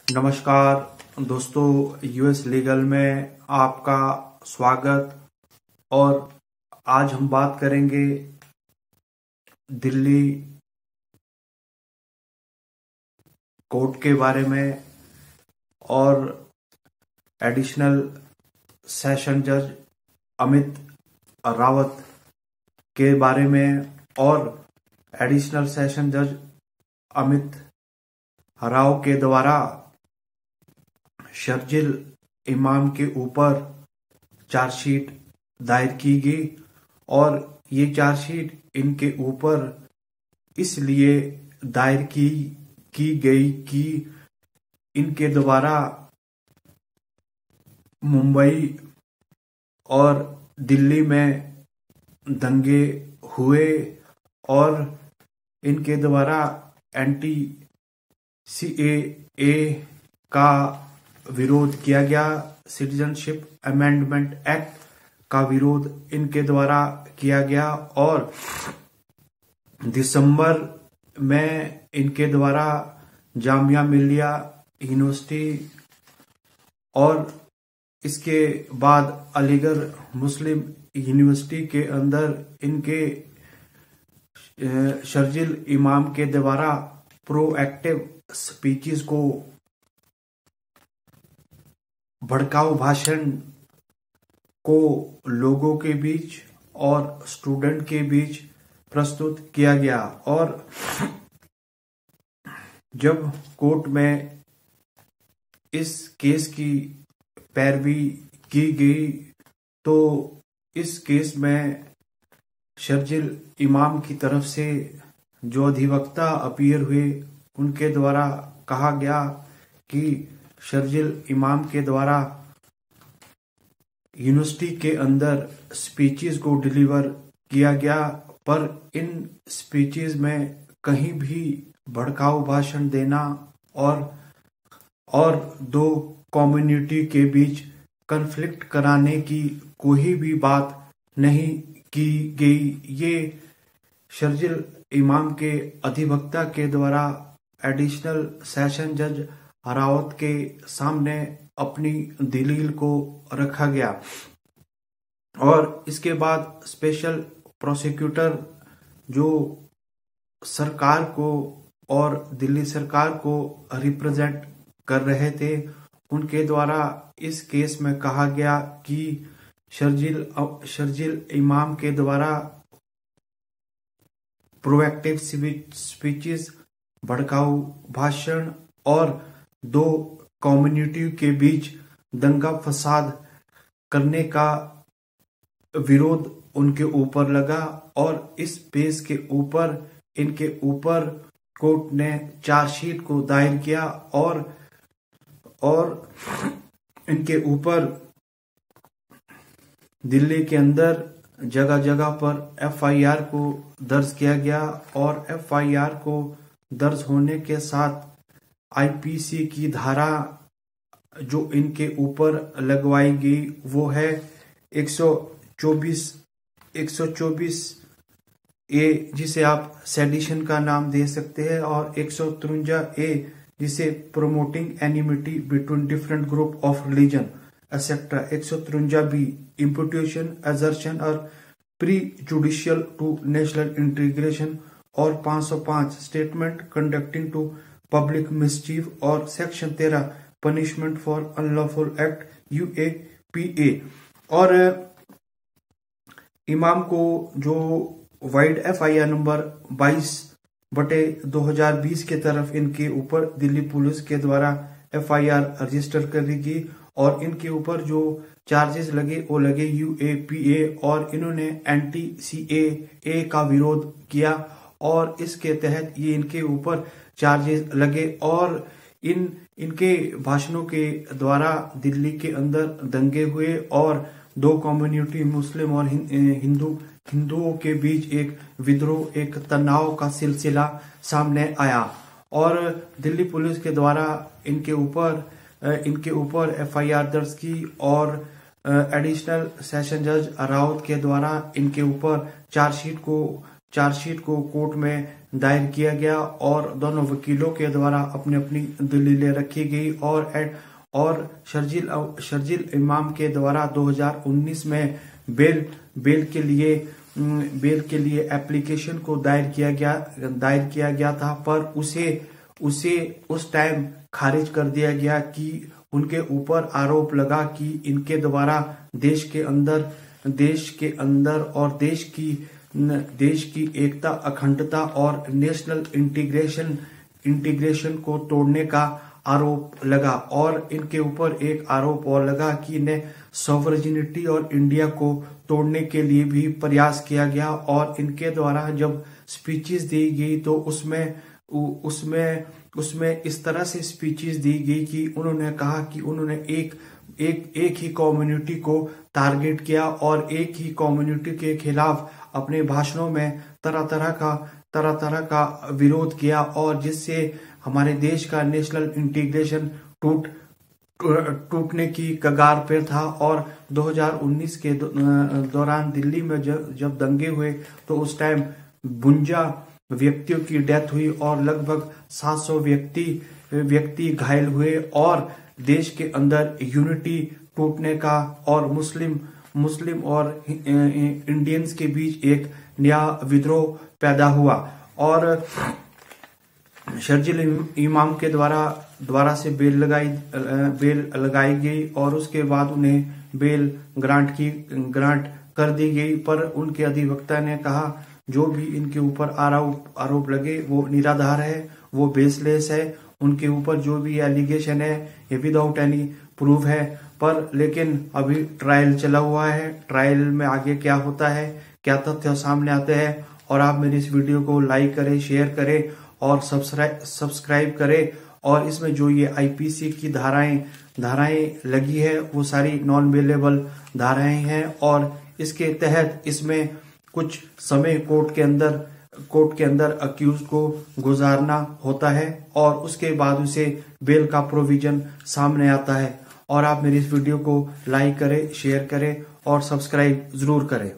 नमस्कार दोस्तों, US legal में आपका स्वागत। और आज हम बात करेंगे दिल्ली कोर्ट के बारे में और एडिशनल सेशन जज अमित रावत के बारे में और एडिशनल सेशन जज अमित राव के द्वारा शर्जिल इमाम के ऊपर चार्जशीट दायर की गई। और ये चार्जशीट इनके ऊपर इसलिए दायर की गई कि इनके द्वारा मुंबई और दिल्ली में दंगे हुए और इनके द्वारा एंटी सीएए का विरोध किया गया। सिटीजनशिप अमेंडमेंट एक्ट का विरोध इनके द्वारा किया गया और दिसंबर में इनके द्वारा जामिया मिलिया यूनिवर्सिटी और इसके बाद अलीगढ़ मुस्लिम यूनिवर्सिटी के अंदर इनके शर्जिल इमाम के द्वारा प्रोएक्टिव स्पीचेस को, भड़काऊ भाषण को लोगों के बीच और स्टूडेंट के बीच प्रस्तुत किया गया। और जब कोर्ट में इस केस की पैरवी की गई तो इस केस में शर्जिल इमाम की तरफ से जो अधिवक्ता अपीयर हुए उनके द्वारा कहा गया कि शर्जिल इमाम के द्वारा यूनिवर्सिटी के अंदर स्पीचेस को डिलीवर किया गया, पर इन स्पीचेस में कहीं भी भड़काऊ भाषण देना और दो कम्युनिटी के बीच कन्फ्लिक्ट कराने की कोई भी बात नहीं की गई। ये शर्जिल इमाम के अधिवक्ता के द्वारा एडिशनल सेशन जज रावत के सामने अपनी दलील को रखा गया। और इसके बाद स्पेशल प्रोसिक्यूटर जो सरकार को और दिल्ली सरकार को रिप्रेजेंट कर रहे थे उनके द्वारा इस केस में कहा गया कि शर्जिल इमाम के द्वारा प्रोएक्टिव स्पीचेस, भड़काऊ भाषण और दो कम्युनिटी के बीच दंगा फसाद करने का विरोध उनके ऊपर लगा। और इस बेस के ऊपर इनके ऊपर कोर्ट ने चार्जशीट को दायर किया और इनके ऊपर दिल्ली के अंदर जगह जगह पर एफआईआर को दर्ज किया गया। और एफआईआर को दर्ज होने के साथ आईपीसी की धारा जो इनके ऊपर लगवाई गई वो है 124 ए, जिसे आप सेडिशन का नाम दे सकते हैं, और 153 ए जिसे promoting enmity between different group of religion etcetera, 153 B imputation assertion और prejudicial to national integration, और 505 statement conducting to public mischief, और section 13 punishment for unlawful act UAPA. और इमाम को जो वाइड एफआईआर नंबर 22/2020 के तरफ इनके ऊपर दिल्ली पुलिस के द्वारा एफआईआर रजिस्टर करी गई और इनके ऊपर जो चार्जेस लगे वो लगे यूएपीए, और इन्होंने एंटी सीएए का विरोध किया और इसके तहत ये इनके ऊपर चार्जेस लगे। और इनके भाषणों के द्वारा दिल्ली के अंदर दंगे हुए और दो कम्युनिटी, मुस्लिम और हिंदुओं के बीच एक विद्रोह, एक तनाव का सिलसिला सामने आया। और दिल्ली पुलिस के द्वारा इनके ऊपर एफआईआर दर्ज की और एडिशनल सेशन जज रावत के द्वारा इनके ऊपर चार्जशीट को कोर्ट में दायर किया गया और दोनों वकीलों के द्वारा अपनी अपनी दलीलें रखी गई और शर्जील इमाम के द्वारा 2019 में बेल के लिए एप्लीकेशन को दायर किया गया था, पर उसे उस टाइम खारिज कर दिया गया कि उनके ऊपर आरोप लगा कि इनके द्वारा देश के अंदर और देश की एकता, अखंडता और नेशनल इंटीग्रेशन को तोड़ने का आरोप लगा। और इनके ऊपर एक आरोप और लगा कि इन्हें सॉवरेनिटी और इंडिया को तोड़ने के लिए भी प्रयास किया गया। और इनके द्वारा जब स्पीचेस दी गई तो उसमें इस तरह से स्पीचेस दी गई कि उन्होंने कहा कि उन्होंने एक ही कम्युनिटी को टारगेट किया और एक ही कम्युनिटी के खिलाफ अपने भाषणों में तरह तरह का विरोध किया, और जिससे हमारे देश का नेशनल इंटीग्रेशन टूटने की कगार पर था। और 2019 के दौरान दिल्ली में जब दंगे हुए तो उस टाइम 52 व्यक्तियों की डेथ हुई और लगभग 700 व्यक्ति घायल हुए, और देश के अंदर यूनिटी टूटने का और मुस्लिम और इंडियंस के बीच एक नया विद्रोह पैदा हुआ। और शर्जील इमाम के द्वारा से बेल लगाई गई और उसके बाद उन्हें बेल ग्रांट कर दी गई, पर उनके अधिवक्ता ने कहा जो भी इनके ऊपर आरोप लगे वो निराधार है, वो बेसलेस है, उनके ऊपर जो भी एलिगेशन है ये विदाउट एनी प्रूफ है। पर लेकिन अभी ट्रायल चला हुआ है, ट्रायल में आगे क्या होता है, क्या तथ्य सामने आते हैं। और आप मेरी इस वीडियो को लाइक करें, शेयर करें और सब्सक्राइब करें। और इसमें जो ये आईपीसी की धाराएं लगी है वो सारी नॉन बेलेबल धाराएं हैं, और इसके तहत इसमें कुछ समय कोर्ट के अंदर अक्यूज को गुजारना होता है और उसके बाद उसे बेल का प्रोविजन सामने आता है। और आप मेरी इस वीडियो को लाइक करें, शेयर करें और सब्सक्राइब जरूर करें।